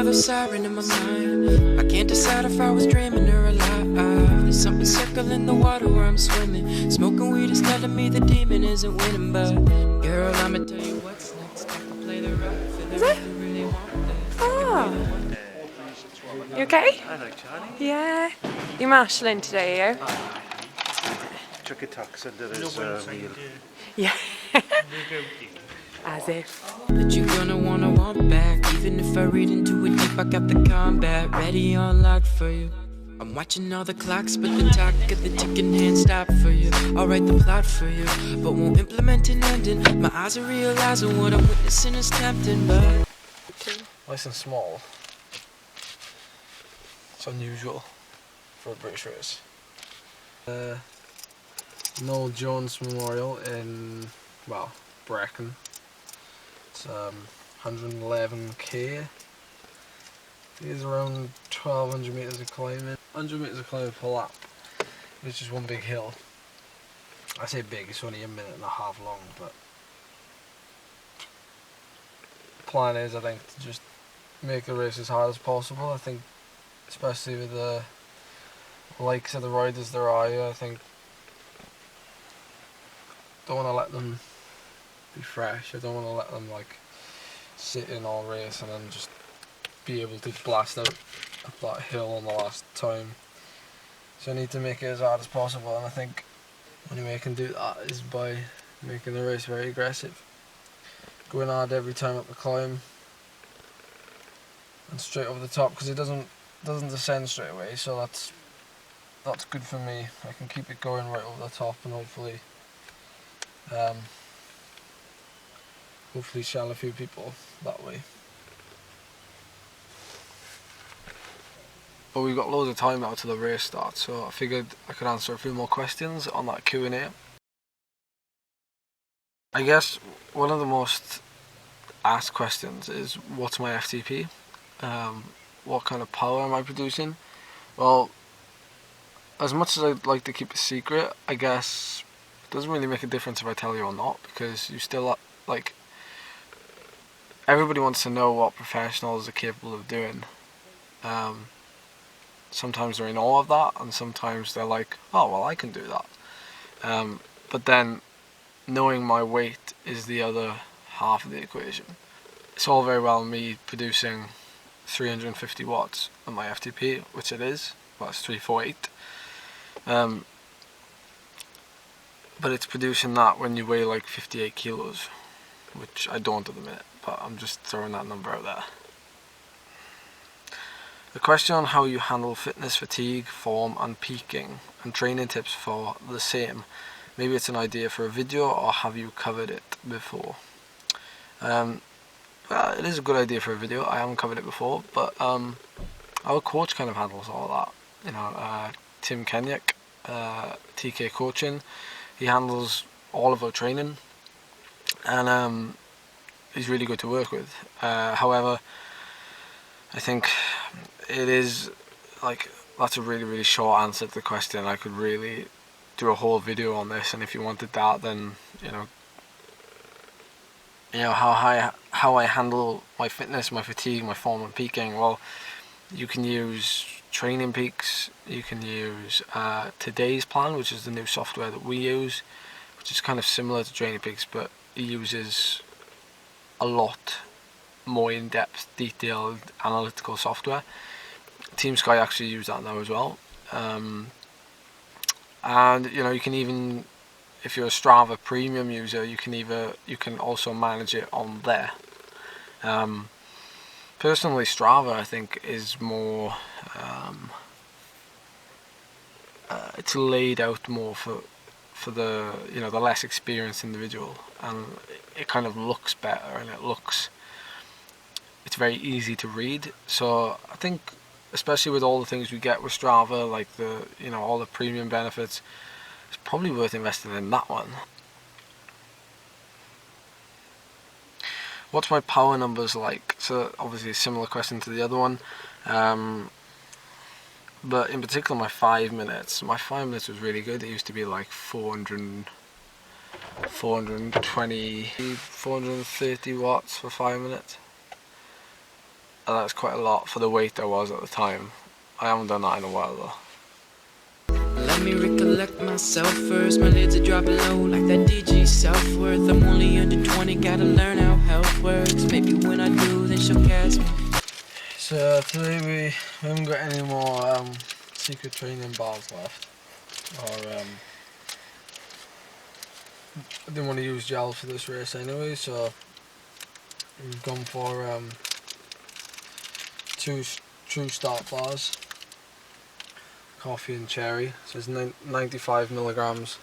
another siren in my mind. I can't decide if I was dreaming or alive. There's something circling the water where I'm swimming. Smoking weed is telling me the demon isn't winning. But girl, I'ma tell you what's next. I can play the rock. Is it? Really want this. Oh. You okay? I like Charlie. Yeah. You're marshalling today, are you? Chuck a tux under his wheel. Yeah. As if. That you're gonna wanna want back. Even if I read into it deep, I got the combat ready on lock for you. I'm watching all the clocks, but the talk of the ticking hand stop for you. I'll write the plot for you, but won't implement an ending. My eyes are realizing what I'm witnessing is tempting, but Nice and small. It's unusual for a British race. Noel Jones Memorial in, well, Brecon. It's 111k. I think it's around 1200 metres of climbing. 100 metres of climbing per lap, which is one big hill. I say big, it's only a minute and a half long, but the plan is, I think, to just make the race as hard as possible. I think, especially with the likes of the riders there are, I think, don't want to let them be fresh. I don't want to let them like sit in all race and then just be able to blast out up that hill on the last time. So I need to make it as hard as possible, and I think the only way I can do that is by making the race very aggressive, going hard every time up the climb and straight over the top, because it doesn't descend straight away, so that's good for me. I can keep it going right over the top and hopefully shell a few people that way. But we've got loads of time now till the race starts, so I figured I could answer a few more questions on that Q&A. I guess one of the most asked questions is, what's my FTP? What kind of power am I producing? Well, as much as I'd like to keep a secret, I guess it doesn't really make a difference if I tell you or not, because you still, like, everybody wants to know what professionals are capable of doing. Sometimes they're in awe of that, and sometimes they're like, oh well, I can do that. But then knowing my weight is the other half of the equation. It's all very well me producing 350 watts on my FTP, which it is, well, it's 348. But it's producing that when you weigh like 58 kilos, which I don't at the minute, but I'm just throwing that number out there. The question on how you handle fitness, fatigue, form and peaking, and training tips for the same. Maybe it's an idea for a video, or have you covered it before? Well, it is a good idea for a video. I haven't covered it before, but our coach kind of handles all that. You know, Tim Kenyuk, TK Coaching, he handles all of our training, and he's really good to work with. However, I think it is, like, that's a really short answer to the question. I could really do a whole video on this, and if you wanted that, then you know how I handle my fitness, my fatigue, my form and peaking. Well, you can use Training Peaks, you can use Today's Plan, which is the new software that we use, which is kind of similar to Training Peaks, but it uses a lot more in-depth, detailed, analytical software. Team Sky actually use that now as well. And you know, you can even, if you're a Strava premium user, you can also manage it on there. Personally, Strava I think is more it's laid out more for the, you know, the less experienced individual, and it kind of looks better, and it's very easy to read. So I think, especially with all the things we get with Strava, like the, you know, all the premium benefits, it's probably worth investing in that one. What's my power numbers like? So obviously a similar question to the other one, but in particular my 5 minutes. My 5 minutes was really good. It used to be like 420, 430 watts for 5 minutes. and that's quite a lot for the weight I was at the time. I haven't done that in a while though. Let me recollect myself first. My lids are dropping low like that DG self-worth. I'm only under 20, gotta learn how health works. Maybe when I do, then she'll catch me. So today we haven't got any more secret training bars left. Or I didn't want to use gel for this race anyway, so we've gone for 2 True Start bars, coffee and cherry. So it's 95 milligrams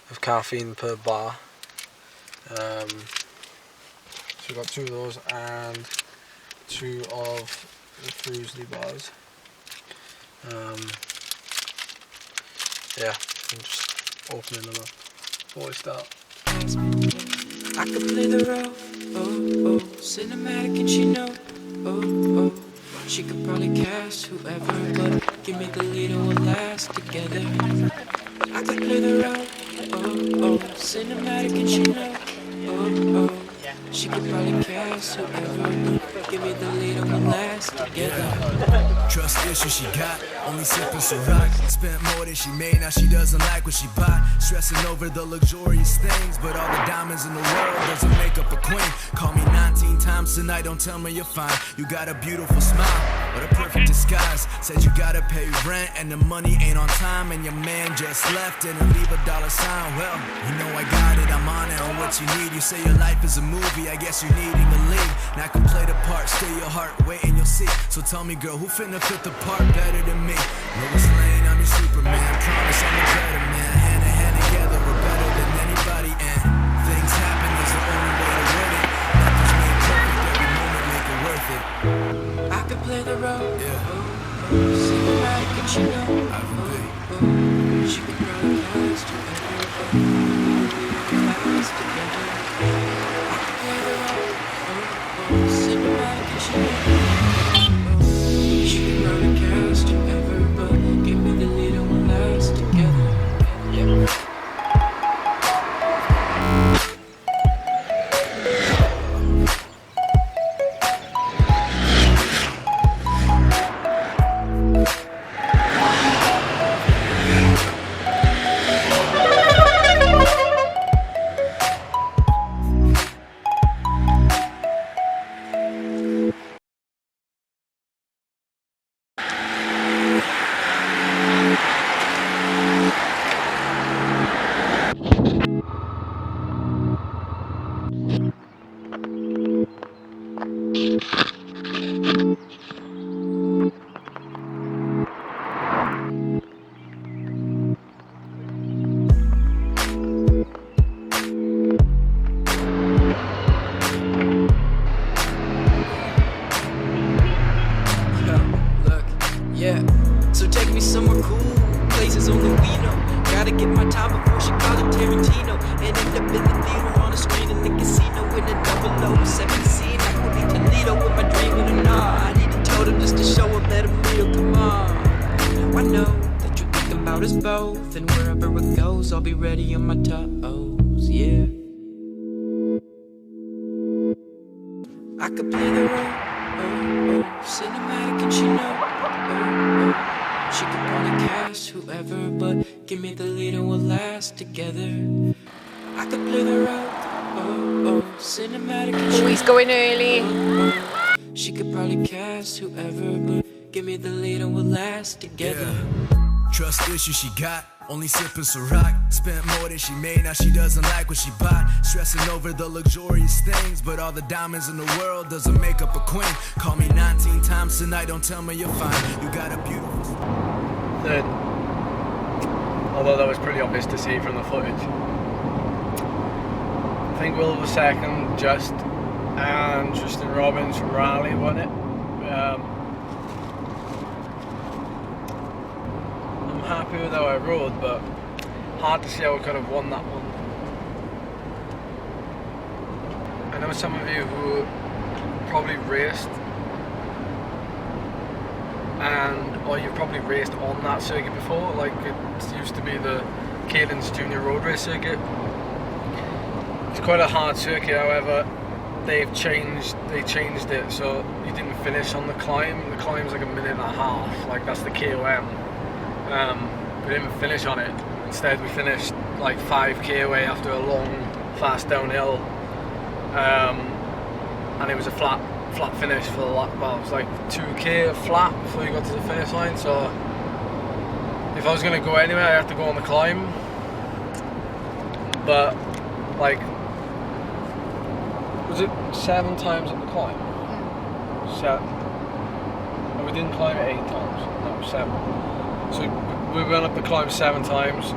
of caffeine per bar. So we've got 2 of those and 2 of the Fruisley bars. Yeah, I'm just opening them up before I start. I could play the role, oh, oh, cinematic and she know, oh, oh. She could probably cast whoever, but give me the lead and we'll last together. I could play the role, oh, oh, cinematic and she know, oh, oh. She could probably cast whoever, but give me the lead and we'll last together. Trust issues she got, only sipping Ciroc. Spent more than she made, now she doesn't like what she bought. Stressing over the luxurious things, but all the diamonds in the world doesn't make up a queen. Call me 19 times tonight, don't tell me you're fine. You got a beautiful smile, but a perfect disguise. Said you gotta pay rent and the money ain't on time, and your man just left and leave a dollar sign. Well, you know I got it, I'm on it on what you need. You say your life is a movie, I guess you're needing a lead. Now I can play the part, steal your heart, wait and you'll see. So tell me girl, who finna fit the part better than me? Lois Lane, I'm your Superman, promise I'm a better man. Hand in hand together, we're better than anybody, and things happen is the only way to win it. Nothing's made perfect, every moment make it worth it. I could play the role, Yeah. oh, oh, cinematic and she know, I can be. oh, she could probably cast whoever, but give me the lead and we'll last together. I could play the role, oh, oh, cinematic and she know, oh, she could probably cast whoever, but give me the lead and we'll last together. Yeah. Yeah, so take me somewhere cool, places only we know. Gotta get my time before she call it Tarantino, and end up in the theater on a screen in the casino in a 007 scene. I could be Toledo with my dream in a nod. I need to tell them just to show up, let them real, come on. Now I know that you're thinking about us both, and wherever it goes, I'll be ready on my toes, yeah. I could play the role, oh, oh, cinematic and she know, oh, oh. She could probably cast whoever, but give me the lead and we'll last together. I could play the role, oh, oh, cinematic and she Oh, he's going early. oh, oh. She could probably cast whoever, but give me the lead and we'll last together. Yeah. Trust issues she got, only sipping Ciroc. Spent more than she made, now she doesn't like what she bought. Stressing over the luxurious things, but all the diamonds in the world doesn't make up a queen. Call me 19 times tonight, don't tell me you're fine. You got a beautiful... Third, although that was pretty obvious to see from the footage. I think Will was second, just, and Tristan Robbins from Raleigh won it. I'm happy with how I rode, but hard to see how I could have won that one. I know some of you who probably raced or you've probably raced on that circuit before, like it used to be the Caden's Junior Road Race circuit. It's quite a hard circuit, however, they changed it so you didn't finish on the climb. The climb's like 1.5 minutes, like that's the KOM. We didn't finish on it. Instead we finished like 5k away after a long, fast downhill. And it was a flat finish for the lap. Well, it was like 2k flat before you got to the finish line. So if I was going to go anywhere, I had to go on the climb. But like, was it 7 times on the climb? 7. And we didn't climb it 8 times. No, 7. So we went up the climb 7 times.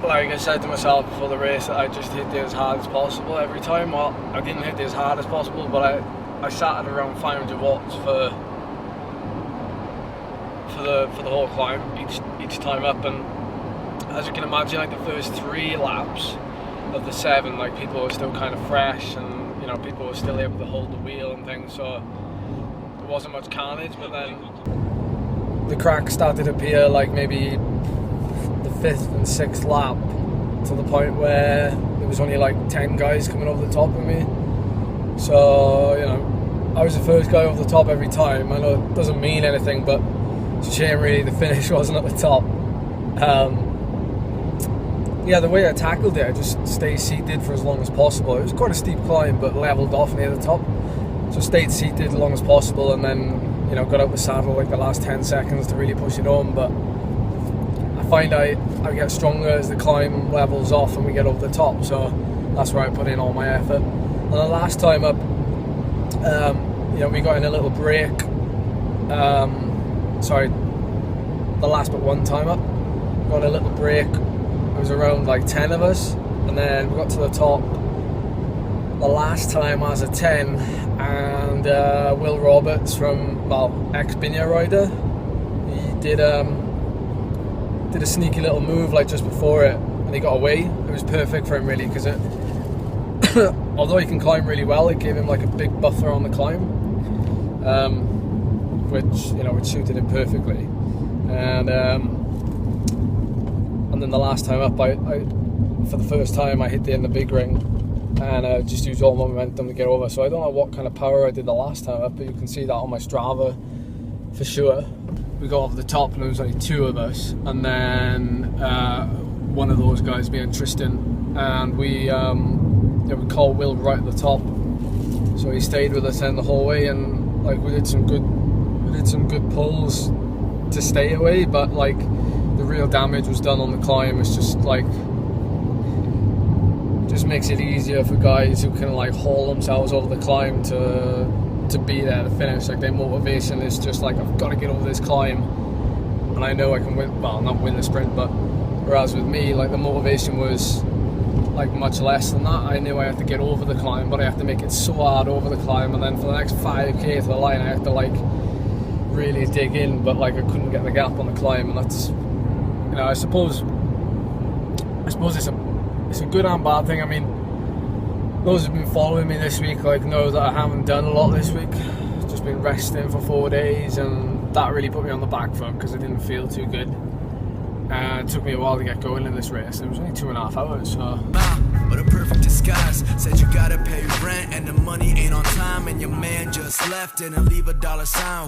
Like I said to myself before the race, that I just hit it as hard as possible every time. Well, I didn't hit it as hard as possible, but I sat at around 500 watts for the whole climb each time up. And as you can imagine, like the first 3 laps of the 7, like people were still kind of fresh, and you know, people were still able to hold the wheel and things, so there wasn't much carnage. But then the cracks started to appear like maybe the 5th and 6th lap, to the point where there was only like 10 guys coming over the top of me. So, you know, I was the first guy over the top every time. I know it doesn't mean anything, but it's a shame really the finish wasn't at the top. Yeah, the way I tackled it, I just stayed seated for as long as possible. It was quite a steep climb, but leveled off near the top. So stayed seated as long as possible, and then, you know, got out the saddle like the last 10 seconds to really push it home. But I find I get stronger as the climb levels off and we get over the top, so that's where I put in all my effort. And the last time up, you know, we got in a little break. Sorry, the last but one time up, we got in a little break. It was around like 10 of us, and then we got to the top the last time as a 10, and Will Roberts from, well, ex-Binya rider, he did a sneaky little move like just before it, and he got away. It was perfect for him really, because it although he can climb really well, it gave him like a big buffer on the climb, which suited him perfectly. And then the last time up, I for the first time I hit in the big ring, and just used all my momentum to get over. So I don't know what kind of power I did the last time up, but you can see that on my Strava for sure. We got over the top and there was only 2 of us, and then one of those guys being Tristan, and we called Will right at the top, so he stayed with us then the whole way, and like we did some good pulls to stay away, but like the real damage was done on the climb. It's just like, just makes it easier for guys who can like haul themselves over the climb to be there to finish. Like their motivation is just like, I've got to get over this climb and I know I can win, well, not win the sprint, but whereas with me, like the motivation was like much less than that. I knew I had to get over the climb, but I have to make it so hard over the climb, and then for the next 5k to the line I have to like really dig in, but like I couldn't get the gap on the climb. And that's, you know, I suppose it's a good and bad thing. I mean, those who've been following me this week like know that I haven't done a lot this week. I've just been resting for 4 days, and that really put me on the back foot because I didn't feel too good. It took me a while to get going in this race. It was only 2.5 hours, so. But a perfect disguise said you gotta pay rent and the money ain't on time, and your man just left and leave a $sign.